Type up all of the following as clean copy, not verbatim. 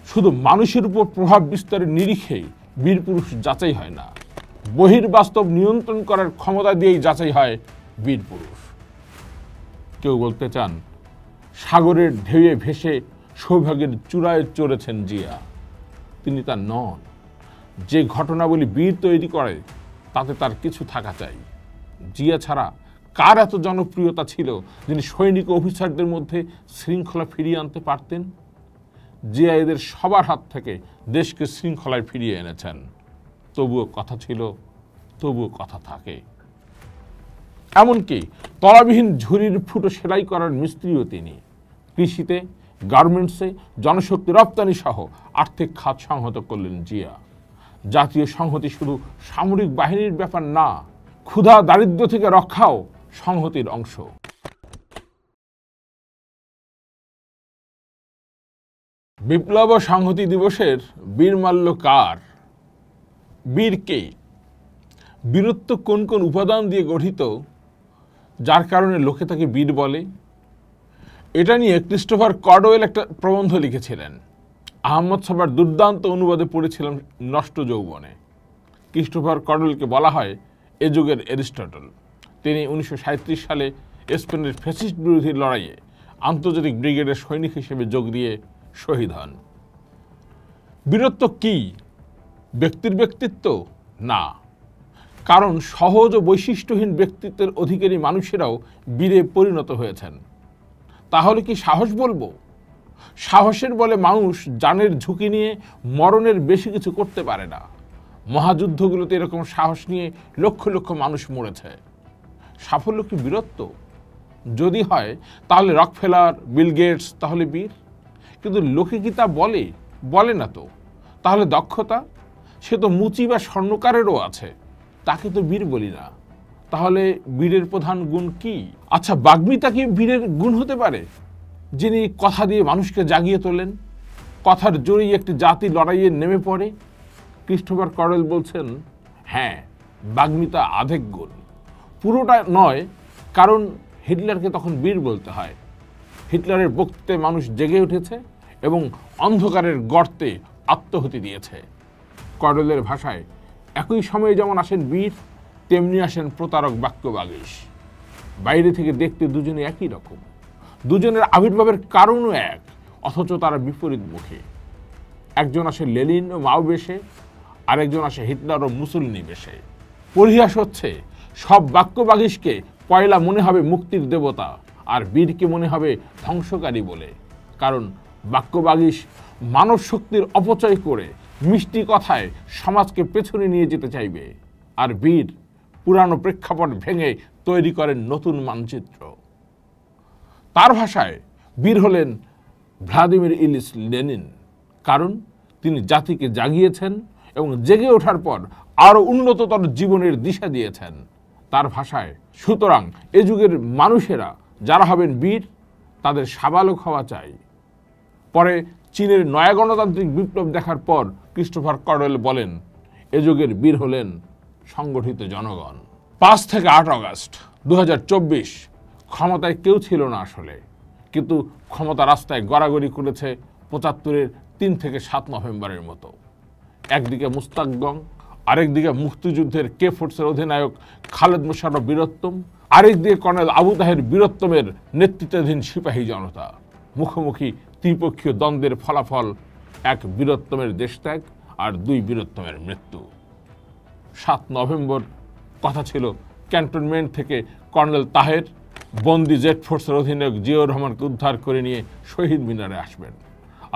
শুধু মানুষের উপর প্রভাব বিস্তারের নিরিখেই বীরপুরুষ যাচাই হয় না, বহির্বাস্তব নিয়ন্ত্রণ করার ক্ষমতা দিয়েই যাচাই হয় বীরপুরুষ। কেউ বলতে চান সাগরের ঢেউয়ে ভেসে সৌভাগ্যের চূড়ায় চড়েছেন জিয়া। তিনি তা নন। যে ঘটনাবলী বীর তৈরি করে তাতে তার কিছু থাকা চাই। জিয়া ছাড়া কার এত জনপ্রিয়তা ছিল যিনি সৈনিক ও অফিসারদের মধ্যে শৃঙ্খলা ফিরিয়ে আনতে পারতেন? জিয়া এদের সবার হাত থেকে দেশকে শৃঙ্খলায় ফিরিয়ে এনেছেন। তবুও কথা ছিল, তবুও কথা থাকে। এমনকি তলাবিহীন ঝুড়ির ফুটো সেলাই করার মিস্ত্রিও তিনি। কৃষিতে, গার্মেন্টসে জনশক্তি রপ্তানি সহ আর্থিক খাত সংহত করলেন জিয়া। জাতীয় সংহতি শুধু সামরিক বাহিনীর ব্যাপার না, ক্ষুধা দারিদ্র্য থেকে রক্ষাও সংহতির অংশ। বিপ্লব ও সংহতি দিবসের বীরমাল্য কার? বীর কে? বীরত্ব কোন কোন উপাদান দিয়ে গঠিত যার কারণে লোকে তাকে বীর বলে? এটা নিয়ে ক্রিস্টোফার কডওয়েল একটা প্রবন্ধ লিখেছিলেন। আহমদ ছবার দুর্দান্ত অনুবাদে পড়েছিলাম নষ্ট যৌবনে। ক্রিস্টোফার কডওয়েলকে বলা হয় এ যুগের এরিস্টটল। তিনি 1937 সালে স্পেনের ফ্যাসিস্ট বিরোধী লড়াইয়ে আন্তর্জাতিক ব্রিগেডের সৈনিক হিসেবে যোগ দিয়ে শহীদ হন। বীরত্ব কি? ব্যক্তির ব্যক্তিত্ব? না, কারণ সহজ ও বৈশিষ্ট্যহীন ব্যক্তিত্বের অধিকারী মানুষেরাও বীরে পরিণত হয়েছেন। তাহলে কি সাহস বলবো? সাহসের বলে মানুষ জানের ঝুঁকি নিয়ে মরণের বেশি কিছু করতে পারে না। মহাযুদ্ধগুলোতে এরকম সাহস নিয়ে লক্ষ লক্ষ মানুষ মরেছে। সাফল্য কি বীরত্ব? যদি হয় তাহলে রকফেলার, বিল গেটস তাহলে বীর। কিন্তু লোকে কি তা বলে? বলে না তো। তাহলে দক্ষতা? সে তো মুচি বা স্বর্ণকারেরও আছে, তাকে তো বীর বলি না। তাহলে বীরের প্রধান গুণ কি? আচ্ছা, বাগ্মিতা কি বীরের গুণ হতে পারে? যিনি কথা দিয়ে মানুষকে জাগিয়ে তোলেন, কথার জোরেই একটি জাতি লড়াইয়ে নেমে পড়ে। ক্রিস্টোফার কডওয়েল বলছেন, হ্যাঁ, বাগ্মিতা আধেক গুণ, পুরোটা নয়। কারণ হিটলারকে তখন বীর বলতে হয়। হিটলারের বক্তৃতায় মানুষ জেগে উঠেছে এবং অন্ধকারের গর্তে আত্মহুতি দিয়েছে। কডওয়েলের ভাষায় একই সময়ে যেমন আসেন বীর, তেমনি আসেন প্রতারক বাক্যবাগীশ। বাইরে থেকে দেখতে দুজনে একই রকম, দুজনের আবির্ভাবের কারণও এক, অথচ তারা বিপরীত মুখে। একজন আসে লেনিন ও মাও বেশে, আরেকজন আসে হিটলার ও মুসলিনি বেশে। পরিহাস হচ্ছে সব বাক্যবাগীশকে পয়লা মনে হবে মুক্তির দেবতা, আর বীরকে মনে হবে ধ্বংসকারী বলে। কারণ বাক্যবাগীশ মানব শক্তির অপচয় করে মিষ্টি কথায় সমাজকে পেছনে নিয়ে যেতে চাইবে, আর বীর পুরানো প্রেক্ষাপট ভেঙে তৈরি করেন নতুন মানচিত্র। তার ভাষায় বীর হলেন ভ্লাদিমির ইলিচ লেনিন, কারণ তিনি জাতিকে জাগিয়েছেন এবং জেগে ওঠার পর আরো উন্নততর জীবনের দিশা দিয়েছেন। তার ভাষায়, সুতরাং এ যুগের মানুষেরা যারা হবেন বীর, তাদের সাবালক হওয়া চাই। পরে চীনের নয়া গণতান্ত্রিক বিপ্লব দেখার পর ক্রিস্টোফার কডওয়েল বলেন, এ যুগের বীর হলেন সংগঠিত জনগণ। 5 থেকে 8 আগস্ট 2024 ক্ষমতায় কেউ ছিল না আসলে, কিন্তু ক্ষমতা রাস্তায় গড়াগড়ি করেছে 75-এর 3 থেকে 7 নভেম্বরের মতো। একদিকে মুস্তাকগং, আরেকদিকে মুক্তিযুদ্ধের কে ফোর্সের অধিনায়ক খালেদ মোশাররফ বীরত্তম, আরেকদিকে কর্নেল আবু তাহের বীরত্তমের নেতৃত্বাধীন সিপাহী জনতা। মুখোমুখি ত্রিপক্ষীয় দ্বন্দ্বের ফলাফল 1 বীরত্তমের দেশত্যাগ আর 2 বীরত্তমের মৃত্যু। 7 নভেম্বর কথা ছিল ক্যান্টনমেন্ট থেকে কর্নেল তাহের বন্দি জেট ফোর্সের অধিনায়ক জিয়াউর রহমানকে উদ্ধার করে নিয়ে শহীদ মিনারে আসবেন,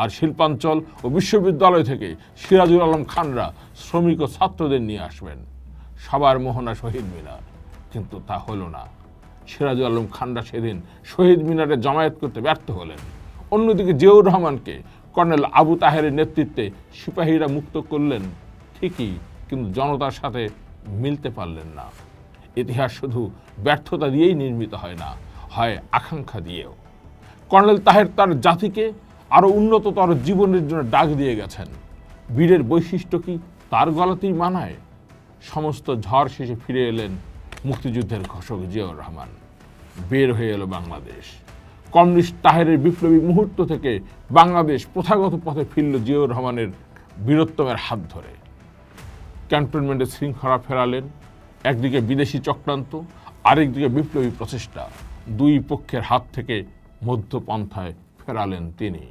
আর শিল্পাঞ্চল ও বিশ্ববিদ্যালয় থেকে সিরাজুল আলম খানরা শ্রমিক ও ছাত্রদের নিয়ে আসবেন। সবার মোহনা শহীদ মিনার, কিন্তু তা হলো না। সিরাজুল আলম খানরা সেদিন শহীদ মিনারে জমায়েত করতে ব্যর্থ হলেন। অন্যদিকে জিয়াউর রহমানকে কর্নেল আবু তাহেরের নেতৃত্বে সিপাহীরা মুক্ত করলেন ঠিকই, কিন্তু জনতার সাথে মিলতে পারলেন না। ইতিহাস শুধু ব্যর্থতা দিয়েই নির্মিত হয় না, হয় আকাঙ্ক্ষা দিয়েও। কর্নেল তাহের তার জাতিকে আরো উন্নততর জীবনের জন্য ডাক দিয়ে গেছেন। বীরের বৈশিষ্ট্য কি তার গলাতেই মানায়? সমস্ত ঝড় শেষে ফিরে এলেন মুক্তিযুদ্ধের ঘোষক জিয়াউর রহমান। বের হয়ে এলো বাংলাদেশ। কমিউনিস্ট তাহেরের বিপ্লবী মুহূর্ত থেকে বাংলাদেশ প্রথাগত পথে ফিরল জিয়াউর রহমানের বীরত্বমের হাত ধরে। ক্যান্টনমেন্টে শৃঙ্খলা ফেরালেন, একদিকে বিদেশি চক্রান্ত, আরেকদিকে বিপ্লবী প্রচেষ্টা, দুই পক্ষের হাত থেকে মধ্যপন্থায় ফেরালেন তিনি।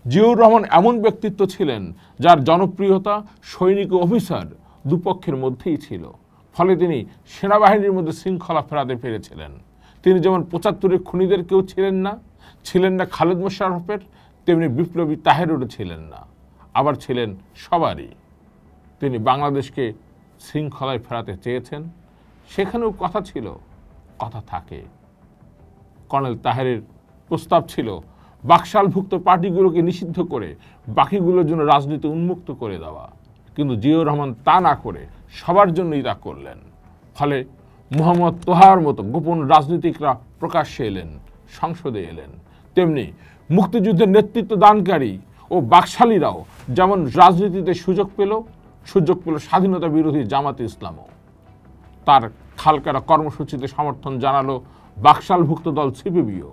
জিয়াউর রহমান এমন ব্যক্তিত্ব ছিলেন যার জনপ্রিয়তা সৈনিক ও অফিসার দুপক্ষের মধ্যেই ছিল, ফলে তিনি সেনাবাহিনীর মধ্যে শৃঙ্খলা ফেরাতে পেরেছিলেন। তিনি যেমন ৭৫-এর খুনিদের কেউ ছিলেন না খালেদ মোশাররফের, তেমনি বিপ্লবী তাহেরেরও ছিলেন না, আবার ছিলেন সবারই। তিনি বাংলাদেশকে শৃঙ্খলায় ফেরাতে চেয়েছেন, সেখানেও কথা ছিল, কথা থাকে। কর্নেল তাহেরের প্রস্তাব ছিল বাকশালভুক্ত পার্টিগুলোকে নিষিদ্ধ করে বাকিগুলোর জন্য রাজনীতি উন্মুক্ত করে দেওয়া, কিন্তু জিয়াউর রহমান তা না করে সবার জন্যই তা করলেন। ফলে মোহাম্মদ তোহার মতো গোপন রাজনীতিকরা প্রকাশ্যে এলেন, সংসদে এলেন, তেমনি মুক্তিযুদ্ধের নেতৃত্ব দানকারী ও বাকশালীরাও যেমন রাজনীতিতে সুযোগ পেল স্বাধীনতা বিরোধী জামাতে ইসলামও। তার খালকারা কর্মসূচিতে সমর্থন জানালো বাকশালভুক্ত দল সিপিবিও।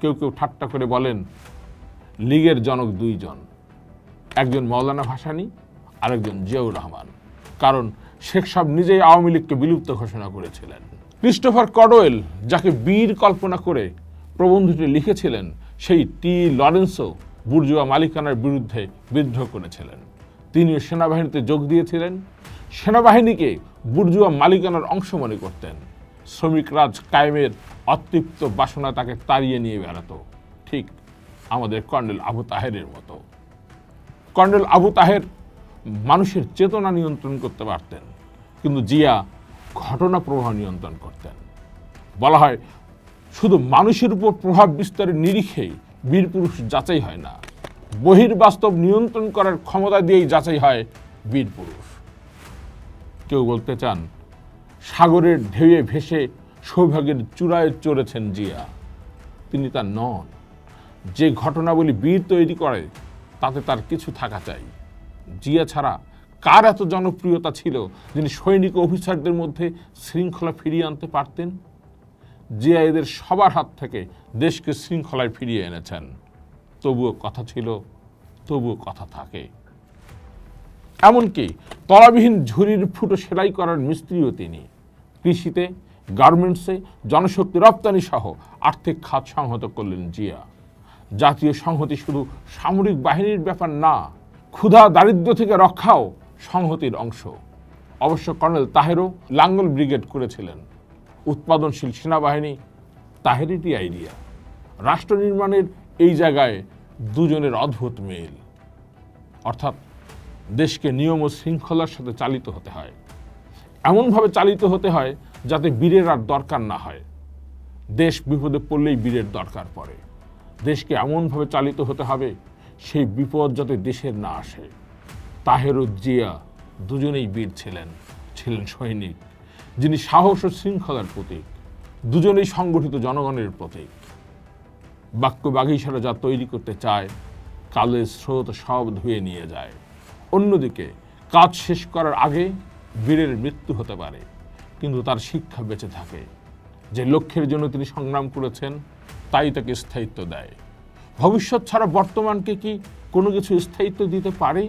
কেউ কেউ ঠাট্টা করে বলেন লীগের জনক দুইজন, একজন মৌলানা ভাসানী, আরেকজন জিয়াউর রহমান, কারণ শেখ সাহেব নিজেই আওয়ামী লীগকে বিলুপ্ত ঘোষণা করেছিলেন। ক্রিস্টোফার কডওয়েল, যাকে বীর কল্পনা করে প্রবন্ধটি লিখেছিলেন, সেই টি লরেন্সও বুর্জুয়া মালিকানার বিরুদ্ধে বিদ্রোহ করেছিলেন। তিনিও সেনাবাহিনীতে যোগ দিয়েছিলেন। সেনাবাহিনীকে বুর্জুয়া মালিকানার অংশ মনে করতেন। শ্রমিক রাজ কায়েমের অতৃপ্ত বাসনা তাকে তাড়িয়ে নিয়ে বেড়াতো, ঠিক আমাদের কর্নেল আবু তাহেরের মতো। কর্নেল আবু তাহের মানুষের চেতনা নিয়ন্ত্রণ করতে পারতেন, কিন্তু জিয়া ঘটনা প্রবাহ নিয়ন্ত্রণ করতেন। বলা হয় শুধু মানুষের উপর প্রভাব বিস্তারের নিরিখেই বীরপুরুষ যাচাই হয় না, বহির্বাস্তব নিয়ন্ত্রণ করার ক্ষমতা দিয়েই যাচাই হয় বীরপুরুষ। কেউ বলতে চান সাগরের ঢেউয়ে ভেসে সৌভাগ্যের চূড়ায় চড়েছেন জিয়া। তিনি তা নন। যে ঘটনাবলী বীর তৈরি করে তাতে তার কিছু থাকা চাই। জিয়া ছাড়া কার এত জনপ্রিয়তা ছিল যিনি সৈনিক ও অফিসারদের মধ্যে শৃঙ্খলা ফিরিয়ে আনতে পারতেন? জিয়া এদের সবার হাত থেকে দেশকে শৃঙ্খলায় ফিরিয়ে এনেছেন। তবুও কথা ছিল, তবুও কথা থাকে। এমনকি তলাবিহীন ঝুড়ির ফুটো সেলাই করার মিস্ত্রিও তিনি। কৃষিতে, গার্মেন্টসে জনশক্তি রপ্তানি সহ আর্থিক খাত সংহত করলেন জিয়া। জাতীয় সংহতি শুধু সামরিক বাহিনীর ব্যাপার না, ক্ষুধা দারিদ্র্য থেকে রক্ষাও সংহতির অংশ। অবশ্য কর্নেল তাহেরও লাঙ্গল ব্রিগেড করেছিলেন। উৎপাদনশীল সেনাবাহিনী তাহেরেরই আইডিয়া। রাষ্ট্র নির্মাণের এই জায়গায় দুজনের অদ্ভুত মিল। অর্থাৎ দেশকে নিয়ম ও শৃঙ্খলার সাথে চালিত হতে হয়, এমনভাবে চালিত হতে হয় যাতে বীরের আর দরকার না হয়। দেশ বিপদে পড়লেই বীরের দরকার পড়ে। দেশকে এমনভাবে চালিত হতে হবে সেই বিপদ যাতে দেশের না আসে। তাহের ও জিয়া দুজনেই বীর ছিলেন সৈনিক, যিনি সাহস ও শৃঙ্খলার প্রতীক। দুজনেই সংগঠিত জনগণের প্রতীক। বাক্য বাগিচারা যা তৈরি করতে চায়, কালের স্রোত সব ধুয়ে নিয়ে যায়। অন্যদিকে কাজ শেষ করার আগে বীরের মৃত্যু হতে পারে, কিন্তু তার শিক্ষা বেঁচে থাকে। যে লক্ষ্যের জন্য তিনি সংগ্রাম করেছেন তাই তাকে স্থায়িত্ব দেয়। ভবিষ্যৎ ছাড়া বর্তমানকে কি কোনো কিছু স্থায়িত্ব দিতে পারে?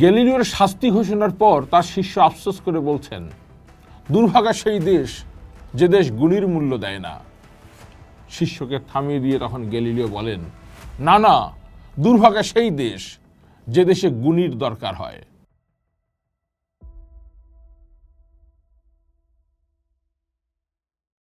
গ্যালিলিওর শাস্তি ঘোষণার পর তার শিষ্য আফসোস করে বলছেন, দুর্ভাগা সেই দেশ যে দেশ গুণীর মূল্য দেয় না। শিষ্যকে থামিয়ে দিয়ে তখন গ্যালিলিও বলেন, না, দুর্ভাগা সেই দেশ যে দেশে গুণীর দরকার হয়।